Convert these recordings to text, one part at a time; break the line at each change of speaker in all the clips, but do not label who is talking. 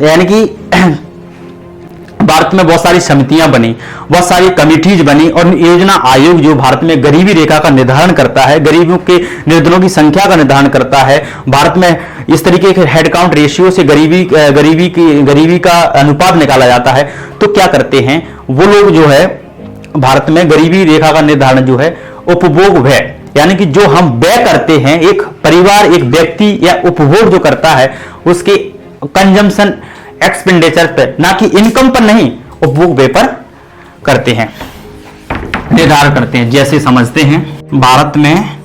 यानी कि भारत में बहुत सारी समितियां बनी, बहुत सारी कमिटीज बनी और योजना आयोग जो भारत में गरीबी रेखा का निर्धारण करता है, गरीबों के निर्धनों की संख्या का निर्धारण करता है। भारत में इस तरीके के हेड काउंट रेशियो से गरीबी का अनुपात निकाला जाता है। तो क्या करते हैं वो लोग जो है, भारत में गरीबी रेखा का निर्धारण जो है उपभोग व्यय, यानी कि जो हम व्यय करते हैं, एक परिवार, एक व्यक्ति या उपभोग जो करता है उसके कंजम्पशन एक्सपेंडिचर पर, ना कि इनकम पर नहीं, उपभोग व्यय पर करते हैं, निर्धारण करते हैं। जैसे समझते हैं भारत में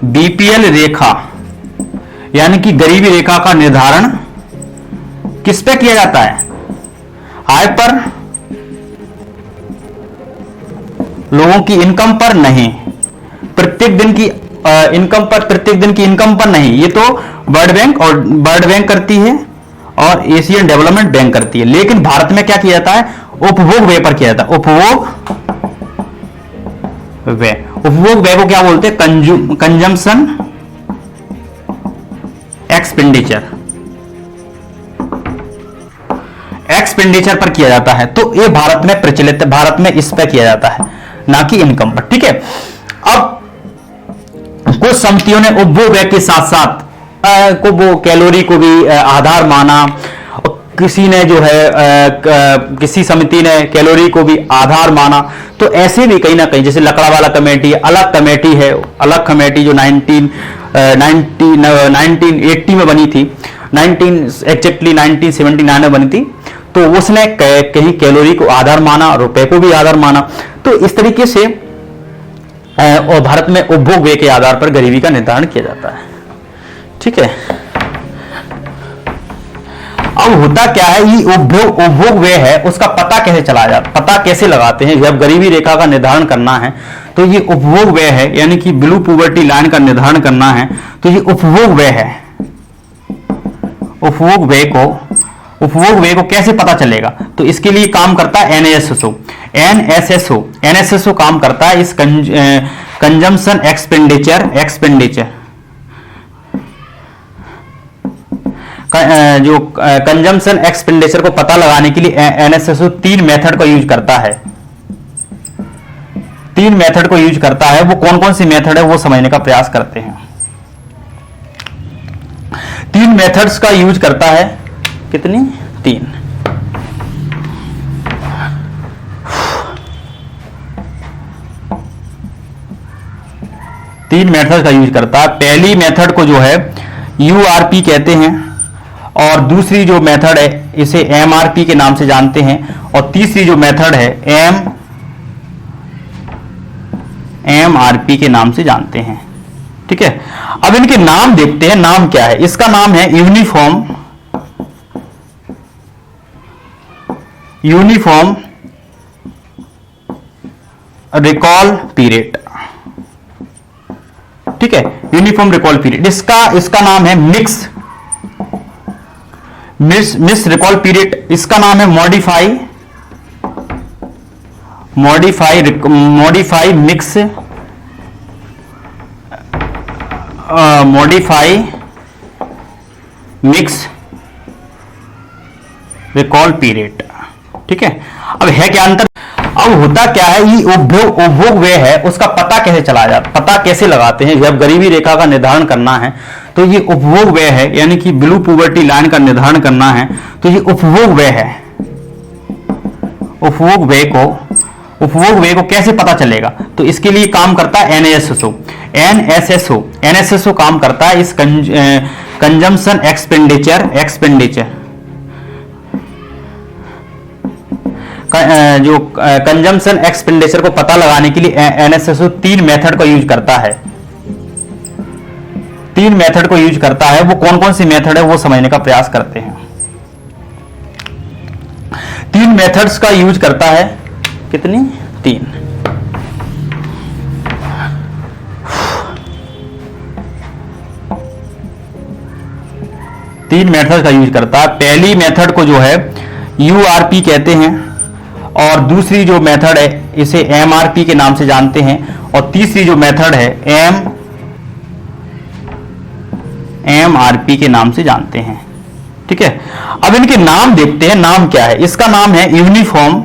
बीपीएल रेखा यानी कि गरीबी रेखा का निर्धारण किस पे किया जाता है? आय पर, लोगों की इनकम पर नहीं, प्रत्येक दिन की इनकम पर नहीं। ये तो वर्ल्ड बैंक करती है और एशियन डेवलपमेंट बैंक करती है। लेकिन भारत में क्या किया जाता है? उपभोग व्यय पर किया जाता है। उपभोग व्यय को क्या बोलते हैं? कंजम्पशन एक्सपेंडिचर पर किया जाता है। तो ये भारत में प्रचलित है, भारत में इस पर किया जाता है, ना कि इनकम पर। ठीक है। अब कुछ समितियों ने उपभोग व्यय के साथ साथ को वो कैलोरी को भी आधार माना, किसी ने जो है किसी समिति ने कैलोरी को भी आधार माना। तो ऐसे भी कहीं ना कहीं, जैसे लकड़ावाला कमेटी अलग कमेटी है, अलग कमेटी जो 1980 में बनी थी, 1979 में बनी थी। तो उसने कहीं कैलोरी को आधार माना, रुपए को भी आधार माना। तो इस तरीके से और भारत में उपभोग व्यय के आधार पर गरीबी का निर्धारण किया जाता है। ठीक है। अब होता क्या है, ये उपभोग व्यय है, उसका पता कैसे चला जाता, पता कैसे लगाते हैं? जब गरीबी रेखा का निर्धारण करना है तो ये उपभोग व्यय है, यानी कि बिलो पॉवर्टी लाइन का निर्धारण करना है, तो ये उपभोग व्यय है। उपभोग व्यय को कैसे पता चलेगा? तो इसके लिए काम करता है एनएसएसओ काम करता है इस कंजम्पशन एक्सपेंडिचर जो कंजम्पशन एक्सपेंडिचर को पता लगाने के लिए एनएसएसओ 3 मेथड का यूज करता है। 3 मेथड को यूज करता है। वो कौन कौन सी मेथड है वो समझने का प्रयास करते हैं। 3 मेथड्स का यूज करता है। कितनी? 3। तीन मेथड का यूज करता है। पहली मेथड को जो है यूआरपी कहते हैं और दूसरी जो मेथड है इसे एमआरपी के नाम से जानते हैं और तीसरी जो मेथड है एमआरपी के नाम से जानते हैं। ठीक है। अब इनके नाम देखते हैं। नाम क्या है? इसका नाम है यूनिफॉर्म रिकॉल पीरियड। ठीक है। Uniform recall period. इसका नाम है मिस रिकॉल पीरियड। इसका नाम है मॉडिफाई मिक्स रिकॉल पीरियड। ठीक है। अब है क्या अंतर? अब होता क्या है, ये उपभोग व्यय है, उसका पता कैसे चला जाता, पता कैसे लगाते हैं? जब गरीबी रेखा का निर्धारण करना है तो ये उपभोग व्यय है, यानी कि बिलो पॉवर्टी लाइन का निर्धारण करना है, तो ये उपभोग व्यय है। उपभोग व्यय को कैसे पता चलेगा? तो इसके लिए काम करता है एनएसएसओ काम करता है इस कंजम्पशन एक्सपेंडिचर जो कंजम्पशन एक्सपेंडिचर को पता लगाने के लिए एनएसएसओ 3 मेथड का यूज करता है। 3 मेथड को यूज करता है। वो कौन कौन सी मेथड है वो समझने का प्रयास करते हैं। 3 मेथड्स का यूज करता है। कितनी? 3। तीन मेथड का यूज करता है। पहली मेथड को जो है यूआरपी कहते हैं और दूसरी जो मेथड है इसे एमआरपी के नाम से जानते हैं और तीसरी जो मेथड है एमआरपी के नाम से जानते हैं। ठीक है। अब इनके नाम देखते हैं, नाम क्या है। इसका नाम है यूनिफॉर्म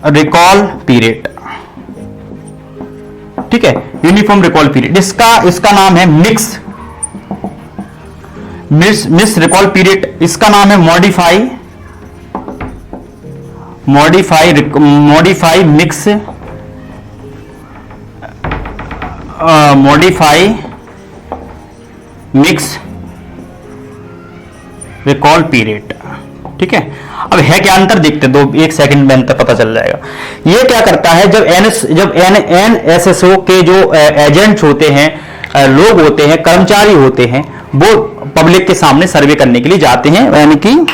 रिकॉल पीरियड, ठीक है, यूनिफॉर्म रिकॉल पीरियड। इसका नाम है मिस रिकॉल पीरियड। इसका नाम है मॉडिफाई मिक्स रिकॉल पीरियड, ठीक है। अब है क्या अंतर, देखते दो, एक सेकंड में अंतर पता चल जाएगा। ये क्या करता है, जब एनएसएसओ के जो एजेंट्स होते हैं, लोग होते हैं, कर्मचारी होते हैं, वो पब्लिक के सामने सर्वे करने के लिए जाते हैं, यानी कि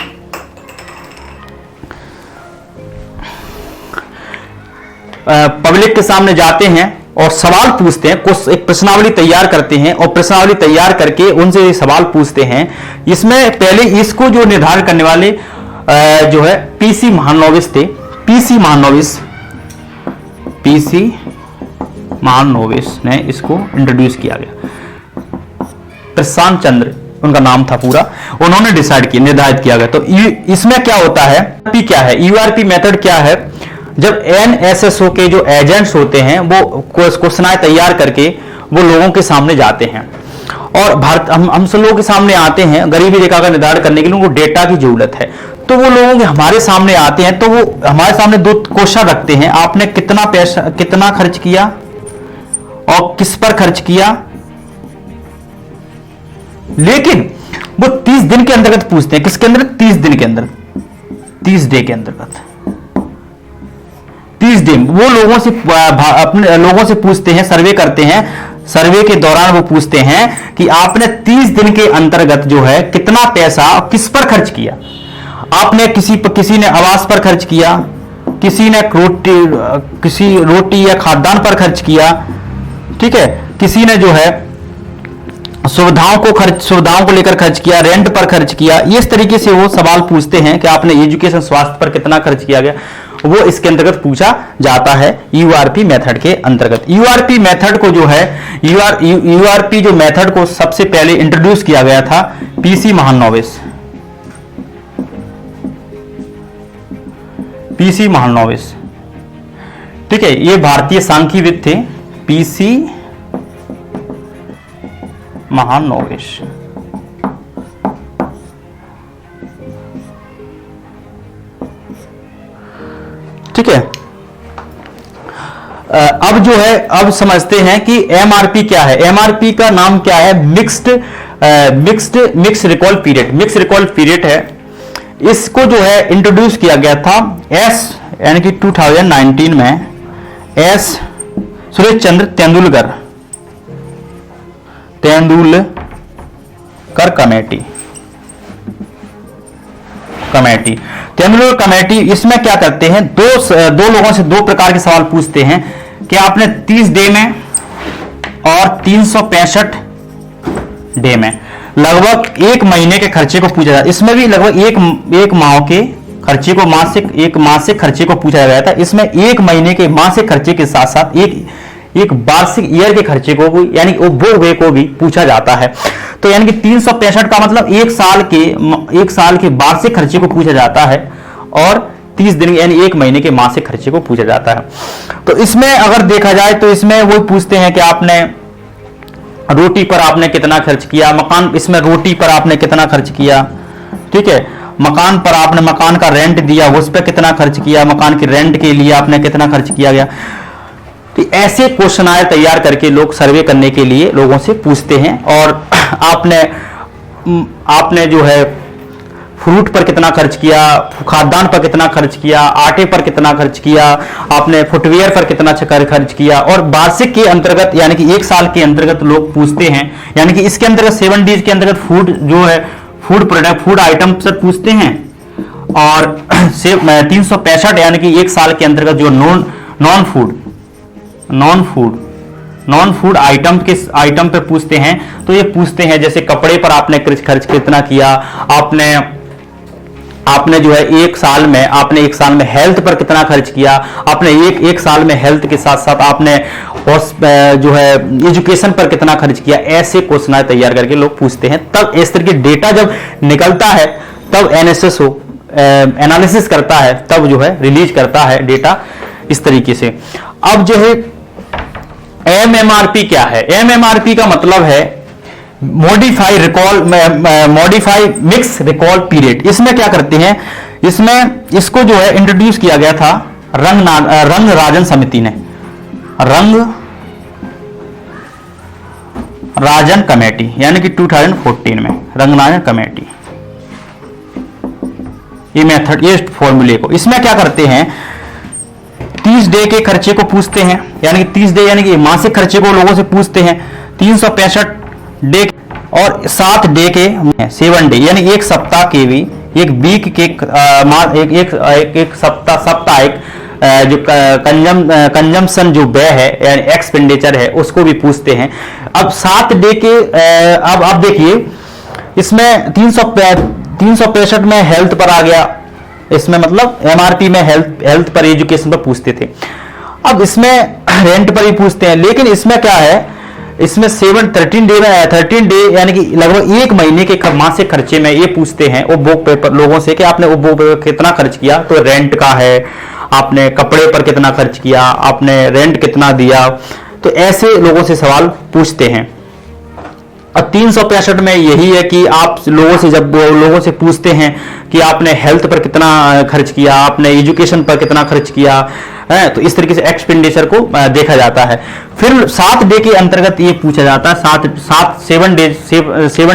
पब्लिक के सामने जाते हैं और सवाल पूछते हैं, कुछ एक प्रश्नावली तैयार करते हैं और प्रश्नावली तैयार करके उनसे सवाल पूछते हैं। इसमें पहले इसको जो निर्धारण करने वाले जो है पीसी महानोविस थे, पीसी महानोविस ने इसको इंट्रोड्यूस किया गया। प्रशांत चंद्र उनका नाम था पूरा, उन्होंने डिसाइड किया, निर्धारित किया गया। तो इसमें क्या होता है, क्या है यूआरपी मेथड क्या है, जब एनएसएसओ के जो एजेंट्स होते हैं वो क्वेश्चन तैयार करके वो लोगों के सामने जाते हैं और हम सब लोगों के सामने आते हैं। गरीबी रेखा का निर्धारण करने के लिए उनको डेटा की जरूरत है, तो वो लोगों के हमारे सामने आते हैं, तो वो हमारे सामने दो क्वेश्चन रखते हैं, आपने कितना पैसा, कितना खर्च किया और किस पर खर्च किया। लेकिन वो 30 दिन के अंतर्गत पूछते हैं, किसके अंदर, 30 दिन के अंदर, 30 डे के अंतर्गत, 30 दिन वो लोगों से अपने लोगों से पूछते हैं, सर्वे करते हैं। सर्वे के दौरान वो पूछते हैं कि आपने 30 दिन के अंतर्गत जो है कितना पैसा किस पर खर्च किया। आपने किसी ने आवास पर खर्च किया, किसी ने रोटी या खाद्यान्न पर खर्च किया, ठीक है, किसी ने जो है सुविधाओं को लेकर खर्च किया, रेंट पर खर्च किया। इस तरीके से वो सवाल पूछते हैं कि आपने एजुकेशन, स्वास्थ्य पर कितना खर्च किया गया, वो इसके अंतर्गत पूछा जाता है यूआरपी मेथड के अंतर्गत। यूआरपी मेथड को जो है यूआरपी जो मेथड को सबसे पहले इंट्रोड्यूस किया गया था पीसी महालनोबिस, ठीक है, ये भारतीय सांख्यिविद थे, पीसी महालनोबिस। ठीक है, अब जो है, अब समझते हैं कि एमआरपी क्या है। एमआरपी का नाम क्या है, मिक्स रिकॉल पीरियड है। इसको जो है इंट्रोड्यूस किया गया था यानी कि 2019 में सुरेश चंद्र तेंदुलकर तेंदुलकर कमेटी। इसमें क्या करते हैं, दो लोगों से दो प्रकार के सवाल पूछते हैं कि आपने 30 डे में और 365 डे में लगभग एक महीने के खर्चे को पूछा जाता। इसमें भी लगभग एक माह के खर्चे को मासिक खर्चे को पूछा गया था। इसमें एक महीने के मासिक खर्चे के साथ साथ एक वार्षिक ईयर के खर्चे को भी, यानी वो वे को भी पूछा जाता है। तो यानी कि 365 का मतलब एक साल के वार्षिक खर्चे को पूछा जाता है और 30 दिन यानी एक महीने के मासिक खर्चे को पूछा जाता है। तो इसमें अगर देखा जाए तो इसमें वो पूछते हैं कि आपने रोटी पर आपने कितना खर्च किया, इसमें रोटी पर आपने कितना खर्च किया, ठीक है, मकान पर आपने मकान का रेंट दिया, उस पर कितना खर्च किया, मकान की रेंट के लिए आपने कितना खर्च किया गया। तो ऐसे क्वेश्चन तैयार करके लोग सर्वे करने के लिए लोगों से पूछते हैं। और आपने जो है फ्रूट पर कितना खर्च किया, खाद्यान्न पर कितना खर्च किया, आटे पर कितना खर्च किया, आपने फुटवेयर पर कितना खर्च किया। और वार्षिक के अंतर्गत यानी कि एक साल के अंतर्गत लोग पूछते हैं, यानी कि इसके अंतर्गत 7 डेज के अंतर्गत फूड जो है फूड आइटम से पूछते हैं। और 365 यानी कि एक साल के अंतर्गत जो नॉन फूड आइटम पे पूछते हैं। तो ये पूछते हैं जैसे कपड़े पर आपने खर्च कितना किया, आपने आपने जो है एक साल में हेल्थ पर कितना खर्च किया, आपने एक साल में हेल्थ के साथ साथ आपने जो है एजुकेशन पर कितना खर्च किया, ऐसे क्वेश्चन तैयार करके लोग पूछते हैं। तब इस तरह के डेटा जब निकलता है तब एनएसएसओ एनालिसिस करता है, तब जो है रिलीज करता है डेटा इस तरीके से। अब जो है एमएमआरपी क्या है? एमएमआरपी का मतलब है मॉडिफाई मिक्स रिकॉल पीरियड। इसमें क्या करते हैं, इसको जो है इंट्रोड्यूस किया गया था रंग राजन समिति ने, रंग राजन कमेटी, यानी कि 2014 में रंगराजन कमेटी, ये मेथड, ये फॉर्मूले को, इसमें क्या करते हैं 30 डे के खर्चे को पूछते हैं, यानी कि 30 डे यानी कि मासिक खर्चे को लोगों से पूछते हैं। 365 डे और 7 डे के 7 डे, यानी एक सप्ताह के भी, एक वीक के एक साप्ताहिक जो कंजम्पशन जो व्यय है यानी एक्सपेंडिचर है उसको भी पूछते हैं। अब 7 डे के अब देखिए इसमें 365 में हेल्थ पर आ गया, इसमें मतलब एमआरपी में हेल्थ पर, एजुकेशन पर पूछते थे। अब इसमें रेंट पर ही पूछते हैं, लेकिन इसमें क्या है, इसमें 13 डे यानी कि लगभग एक महीने के मासिक खर्चे में ये पूछते हैं उपभोग पेपर लोगों से कि आपने उपभोग पेपर कितना खर्च किया, तो रेंट का है, आपने कपड़े पर कितना खर्च किया, आपने रेंट कितना दिया, तो ऐसे लोगों से सवाल पूछते हैं। और 365 में यही है कि आप जब लोगों से पूछते हैं कि आपने हेल्थ पर कितना खर्च किया, आपने एजुकेशन पर कितना खर्च किया है, तो इस तरीके से एक्सपेंडिचर को देखा जाता है। फिर 7 डे के अंतर्गत ये पूछा जाता है, 7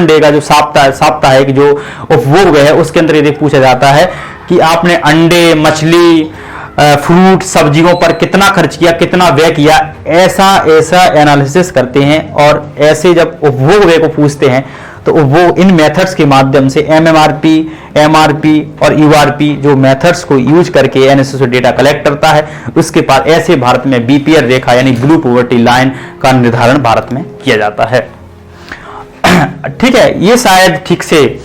डे का जो साप्ताहिक जो उपभोग है उसके अंदर ये पूछा जाता है कि आपने अंडे, मछली, फ्रूट, सब्जियों पर कितना खर्च किया, कितना व्यय किया, ऐसा एनालिसिस करते हैं। और ऐसे जब उपभोग व्यय को पूछते हैं तो उपभोग इन मेथड्स के माध्यम से एमएमआरपी, एमआरपी और यूआरपी जो मेथड्स को यूज करके एनएसएसओ डेटा कलेक्ट करता है। उसके बाद ऐसे भारत में बीपीएल रेखा यानी ब्लू पॉवर्टी लाइन का निर्धारण भारत में किया जाता है। ठीक है, ये शायद ठीक से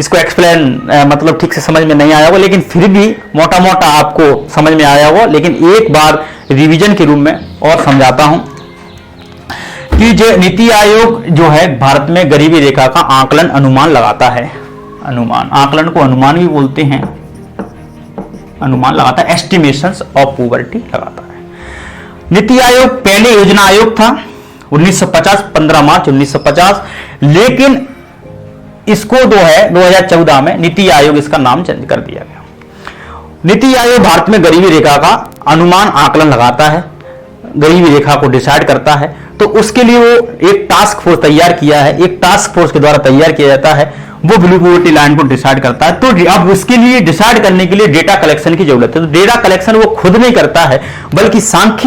इसको एक्सप्लेन मतलब ठीक से समझ में नहीं आया होगा, लेकिन फिर भी मोटा मोटा आपको समझ में आया होगा। लेकिन एक बार रिवीजन के रूप में और समझाता हूं कि जो नीति आयोग जो है भारत में गरीबी रेखा का आकलन अनुमान लगाता है। आकलन को अनुमान भी बोलते हैं, अनुमान लगाता है, एस्टिमेशंस ऑफ पॉवर्टी लगाता है। नीति आयोग पहले योजना आयोग था 1950, 15 मार्च 1950, लेकिन इसको जो है 2014 में नीति आयोग इसका नाम चेंज कर दिया गया। नीति आयोग भारत में गरीबी रेखा का अनुमान आकलन लगाता है, गरीबी रेखा को डिसाइड करता है। तो उसके लिए वो एक टास्क फोर्स तैयार किया है, एक टास्क फोर्स के द्वारा तैयार किया जाता है, वो ब्लू पॉवर्टी लाइन को डिसाइड करता है। तो अब उसके लिए डिसाइड करने के लिए डेटा कलेक्शन की जरूरत है। तो डेटा कलेक्शन वो खुद नहीं करता है, बल्कि सांख्यिकी